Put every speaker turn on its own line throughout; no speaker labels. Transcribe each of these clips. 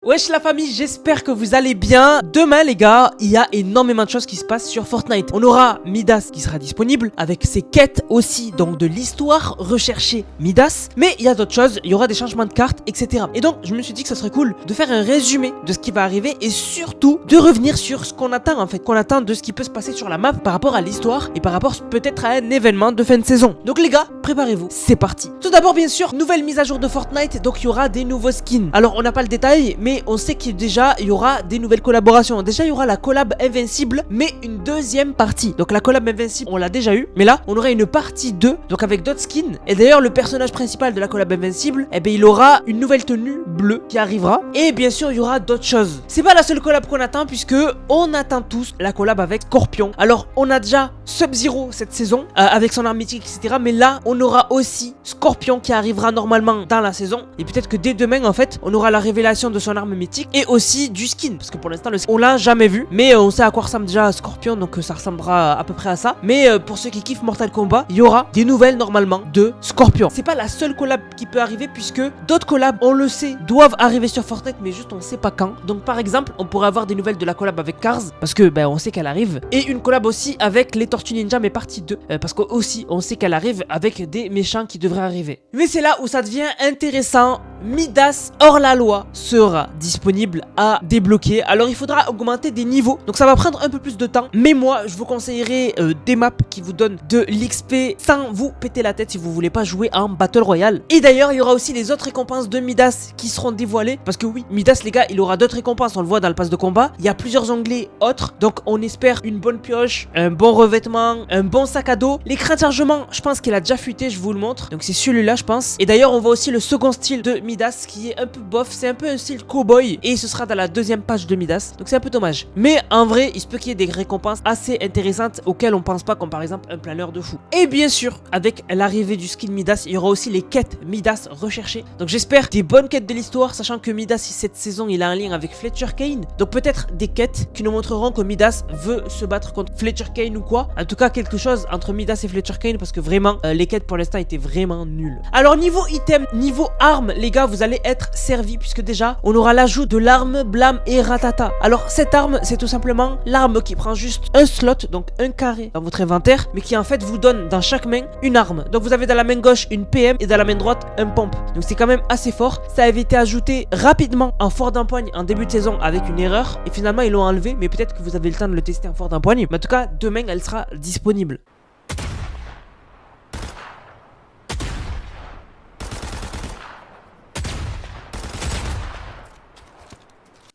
Wesh la famille, j'espère que vous allez bien. Demain les gars, il y a énormément de choses qui se passent sur Fortnite. On aura Midas qui sera disponible avec ses quêtes aussi, donc de l'histoire recherchée Midas. Mais il y a d'autres choses, il y aura des changements de cartes, etc. Et donc je me suis dit que ce serait cool de faire un résumé de ce qui va arriver et surtout de revenir sur ce qu'on attend en fait, qu'on attend de ce qui peut se passer sur la map par rapport à l'histoire et par rapport peut-être à un événement de fin de saison. Donc les gars, préparez-vous, c'est parti. Tout d'abord bien sûr, nouvelle mise à jour de Fortnite, donc il y aura des nouveaux skins. Alors on n'a pas le détail, mais on sait qu'il déjà il y aura des nouvelles collaborations. Déjà il y aura la collab Invincible, mais une deuxième partie. Donc la collab Invincible on l'a déjà eu, mais là on aura une partie 2, donc avec d'autres skins. Et d'ailleurs le personnage principal de la collab Invincible, eh bien il aura une nouvelle tenue bleue qui arrivera. Et bien sûr il y aura d'autres choses. C'est pas la seule collab qu'on attend, puisque on attend tous la collab avec Scorpion. Alors on a déjà Sub-Zero cette saison avec son arme mythique, etc. Mais là on aura aussi Scorpion qui arrivera normalement dans la saison. Et peut-être que dès demain en fait on aura la révélation de son arme mythique et aussi du skin, parce que pour l'instant on l'a jamais vu, mais on sait à quoi ressemble déjà Scorpion, donc ça ressemblera à peu près à ça. Mais pour ceux qui kiffent Mortal Kombat, il y aura des nouvelles normalement de Scorpion. C'est pas la seule collab qui peut arriver, puisque d'autres collabs, on le sait, doivent arriver sur Fortnite, mais juste on sait pas quand. Donc par exemple on pourrait avoir des nouvelles de la collab avec Cars, parce que on sait qu'elle arrive, et une collab aussi avec les Tortues Ninja mais partie 2, parce que aussi on sait qu'elle arrive avec des méchants qui devraient arriver. Mais c'est là où ça devient intéressant. Midas hors la loi sera disponible à débloquer. Alors il faudra augmenter des niveaux, donc ça va prendre un peu plus de temps, mais moi je vous conseillerais des maps qui vous donnent de l'XP sans vous péter la tête si vous voulez pas jouer en Battle Royale. Et d'ailleurs il y aura aussi les autres récompenses de Midas qui seront dévoilées, parce que oui, Midas les gars, il aura d'autres récompenses, on le voit dans le pass de combat. Il y a plusieurs onglets autres, donc on espère une bonne pioche, un bon revêtement, un bon sac à dos. L'écran de chargement, je pense qu'il a déjà fuité, je vous le montre, donc c'est celui-là je pense. Et d'ailleurs on voit aussi le second style de Midas qui est un peu bof, c'est un peu un style cowboy, et ce sera dans la deuxième page de Midas, donc c'est un peu dommage. Mais en vrai il se peut qu'il y ait des récompenses assez intéressantes auxquelles on pense pas, comme par exemple un planeur de fou. Et bien sûr avec l'arrivée du skin Midas, il y aura aussi les quêtes Midas recherchées, donc j'espère des bonnes quêtes de l'histoire, sachant que Midas cette saison il a un lien avec Fletcher Kane, donc peut-être des quêtes qui nous montreront que Midas veut se battre contre Fletcher Kane ou quoi. En tout cas quelque chose entre Midas et Fletcher Kane, parce que vraiment les quêtes pour l'instant étaient vraiment nulles. Alors niveau item, niveau armes les gars, vous allez être servi, puisque déjà on aura l'ajout de l'arme Blam et Ratata. Alors cette arme c'est tout simplement l'arme qui prend juste un slot, donc un carré dans votre inventaire, mais qui en fait vous donne dans chaque main une arme. Donc vous avez dans la main gauche une PM et dans la main droite un pompe, donc c'est quand même assez fort. Ça avait été ajouté rapidement en fort d'empoigne en début de saison avec une erreur, et finalement ils l'ont enlevé, mais peut-être que vous avez le temps de le tester en fort d'empoigne. Mais en tout cas demain elle sera disponible.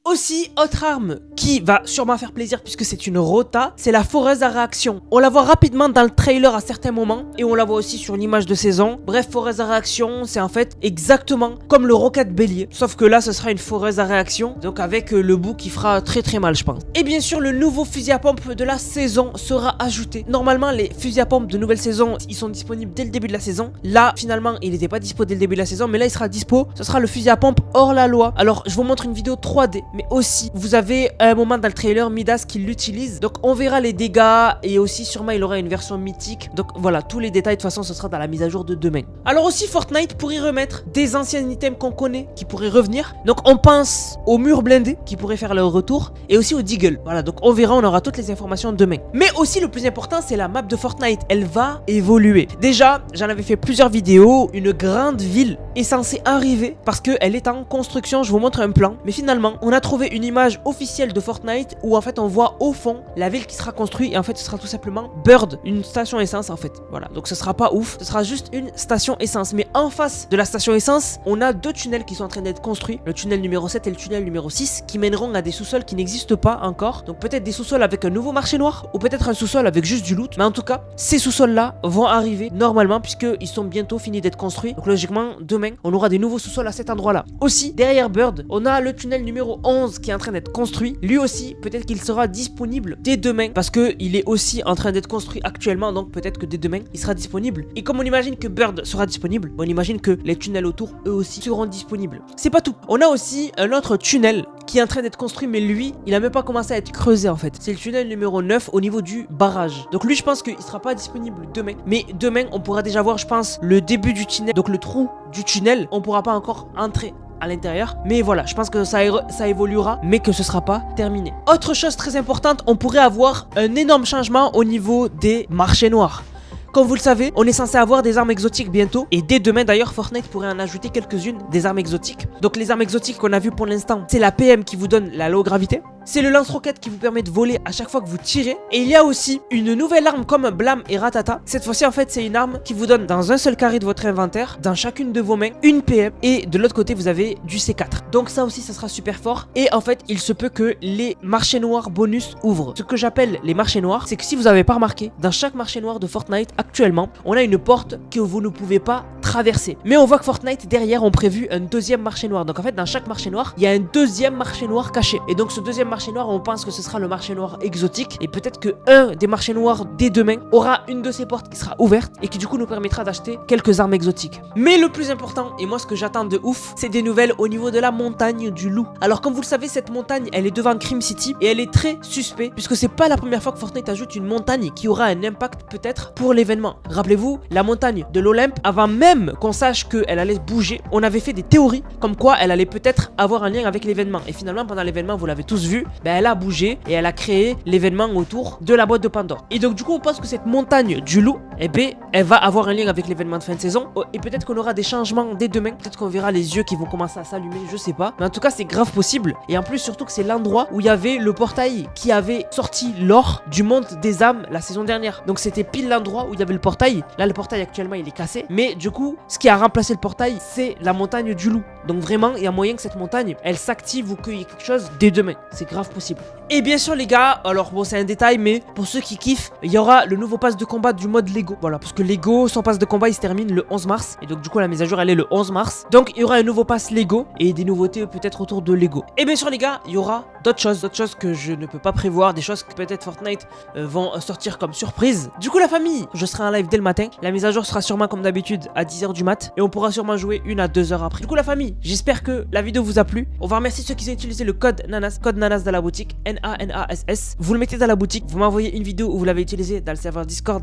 Aussi, autre arme qui va sûrement faire plaisir puisque c'est une rota, c'est la foreuse à réaction. On la voit rapidement dans le trailer à certains moments, et on la voit aussi sur l'image de saison. Bref, foreuse à réaction, c'est en fait exactement comme le roquette bélier, sauf que là ce sera une foreuse à réaction, donc avec le bout qui fera très très mal je pense. Et bien sûr le nouveau fusil à pompe de la saison sera ajouté. Normalement les fusils à pompe de nouvelle saison ils sont disponibles dès le début de la saison. Là finalement il n'était pas dispo dès le début de la saison, mais là il sera dispo. Ce sera le fusil à pompe hors la loi. Alors je vous montre une vidéo 3D, mais aussi vous avez à un moment dans le trailer Midas qui l'utilise, donc on verra les dégâts, et aussi sûrement il aura une version mythique. Donc voilà, tous les détails de toute façon ce sera dans la mise à jour de demain. Alors aussi Fortnite pourrait remettre des anciens items qu'on connaît qui pourraient revenir, donc on pense aux murs blindés qui pourraient faire leur retour, et aussi au Deagle. Voilà, donc on verra, on aura toutes les informations demain. Mais aussi le plus important c'est la map de Fortnite, elle va évoluer. Déjà j'en avais fait plusieurs vidéos, une grande ville est censée arriver parce qu'elle est en construction. Je vous montre un plan, mais finalement on a trouvé une image officielle de Fortnite où en fait on voit au fond la ville qui sera construite, et en fait ce sera tout simplement Bird, une station essence en fait. Voilà, donc ce sera pas ouf, ce sera juste une station essence. Mais en face de la station essence on a deux tunnels qui sont en train d'être construits, le tunnel numéro 7 et le tunnel numéro 6, qui mèneront à des sous-sols qui n'existent pas encore. Donc peut-être des sous-sols avec un nouveau marché noir, ou peut-être un sous-sol avec juste du loot, mais en tout cas ces sous-sols là vont arriver normalement puisqu'ils sont bientôt finis d'être construits. Donc logiquement demain on aura des nouveaux sous-sols à cet endroit là. Aussi derrière Bird on a le tunnel numéro 11 qui est en train d'être construit. Lui aussi peut-être qu'il sera disponible dès demain, parce que il est aussi en train d'être construit actuellement, donc peut-être que dès demain il sera disponible. Et comme on imagine que Bird sera disponible, on imagine que les tunnels autour eux aussi seront disponibles. C'est pas tout, on a aussi un autre tunnel qui est en train d'être construit, mais lui il a même pas commencé à être creusé en fait. C'est le tunnel numéro 9 au niveau du barrage. Donc lui je pense qu'il sera pas disponible demain, mais demain on pourra déjà voir je pense le début du tunnel, donc le trou du tunnel. On pourra pas encore entrer à l'intérieur. Mais voilà, je pense que ça évoluera, mais que ce sera pas terminé. Autre chose très importante, on pourrait avoir un énorme changement au niveau des marchés noirs. Comme vous le savez, on est censé avoir des armes exotiques bientôt. Et dès demain d'ailleurs, Fortnite pourrait en ajouter quelques-unes des armes exotiques. Donc les armes exotiques qu'on a vues pour l'instant, c'est la PM qui vous donne la low gravité. C'est le lance-roquette qui vous permet de voler à chaque fois que vous tirez. Et il y a aussi une nouvelle arme comme Blam et Ratata. Cette fois-ci en fait c'est une arme qui vous donne dans un seul carré de votre inventaire, dans chacune de vos mains, une PM. Et de l'autre côté vous avez du C4. Donc ça aussi ça sera super fort. Et en fait il se peut que les marchés noirs bonus ouvrent. Ce que j'appelle les marchés noirs, c'est que si vous n'avez pas remarqué, dans chaque marché noir de Fortnite actuellement, on a une porte que vous ne pouvez pas traverser. Mais on voit que Fortnite derrière ont prévu un deuxième marché noir. Donc en fait dans chaque marché noir, il y a un deuxième marché noir caché. Et donc ce deuxième marché noir, on pense que ce sera le marché noir exotique. Et peut-être que un des marchés noirs dès demain aura une de ces portes qui sera ouverte et qui du coup nous permettra d'acheter quelques armes exotiques. Mais le plus important, et moi ce que j'attends de ouf, c'est des nouvelles au niveau de la montagne du loup. Alors comme vous le savez, cette montagne elle est devant Crim City et elle est très suspecte puisque c'est pas la première fois que Fortnite ajoute une montagne qui aura un impact peut-être pour l'événement. Rappelez-vous, la montagne de l'Olympe, avant même qu'on sache qu'elle allait bouger, on avait fait des théories comme quoi elle allait peut-être avoir un lien avec l'événement. Et finalement pendant l'événement, vous l'avez tous vu, elle a bougé et elle a créé l'événement autour de la boîte de Pandore. Et donc du coup on pense que cette montagne du loup, eh ben, elle va avoir un lien avec l'événement de fin de saison. Et peut-être qu'on aura des changements dès demain. Peut-être qu'on verra les yeux qui vont commencer à s'allumer, je sais pas. Mais en tout cas c'est grave possible. Et en plus surtout que c'est l'endroit où il y avait le portail qui avait sorti l'or du monde des âmes la saison dernière. Donc c'était pile l'endroit où il y avait le portail. Là le portail actuellement il est cassé. Mais du coup ce qui a remplacé le portail c'est la montagne du loup. Donc vraiment il y a moyen que cette montagne elle s'active ou qu'il y ait quelque chose dès demain. C'est grave possible. Et bien sûr les gars, alors bon c'est un détail mais pour ceux qui kiffent, il y aura le nouveau pass de combat du mode Lego. Voilà, parce que Lego, son pass de combat il se termine le 11 mars. Et donc du coup la mise à jour elle est le 11 mars. Donc il y aura un nouveau pass Lego et des nouveautés peut-être autour de Lego. Et bien sûr les gars, il y aura d'autres choses que je ne peux pas prévoir, des choses que peut-être Fortnite vont sortir comme surprise. Du coup la famille, je serai en live dès le matin. La mise à jour sera sûrement comme d'habitude à 10h du mat. Et on pourra sûrement jouer 1 à 2 heures après. Du coup la famille, j'espère que la vidéo vous a plu. On va remercier ceux qui ont utilisé le code NANAS dans la boutique, NANASS. Vous le mettez dans la boutique, vous m'envoyez une vidéo où vous l'avez utilisé dans le serveur Discord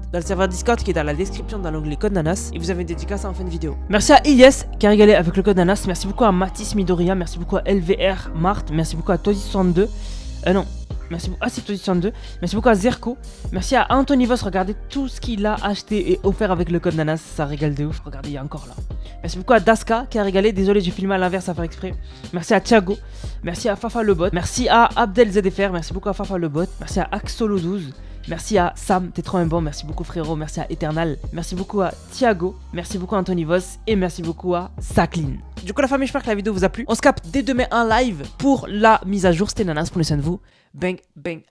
qui est dans la description dans l'onglet code NANAS. Et vous avez une dédicace en fin de vidéo. Merci à Ilyes qui a régalé avec le code NANAS. Merci beaucoup à Mathis Midoriya. Merci beaucoup à LVR Marthe. Merci beaucoup à Tozy62. Non. Merci beaucoup. Ah, c'est Tozy62. Merci beaucoup à Zerko. Merci à Anthony Voss. Regardez tout ce qu'il a acheté et offert avec le code NANAS. Ça régale de ouf. Regardez, il y a encore là. Merci beaucoup à Daska qui a régalé. Désolé, j'ai filmé à l'inverse à faire exprès. Merci à Thiago. Merci à Fafa le bot. Merci à Abdel ZFR. Merci beaucoup à Fafa le bot. Merci à Axolo12. Merci à Sam, t'es trop un bon, merci beaucoup frérot, merci à Eternal, merci beaucoup à Thiago, merci beaucoup à Anthony Voss et merci beaucoup à Sacline. Du coup la famille, j'espère que la vidéo vous a plu. On se capte dès demain en live pour la mise à jour. C'était Nanas, prenez soin de vous. Bang, bang.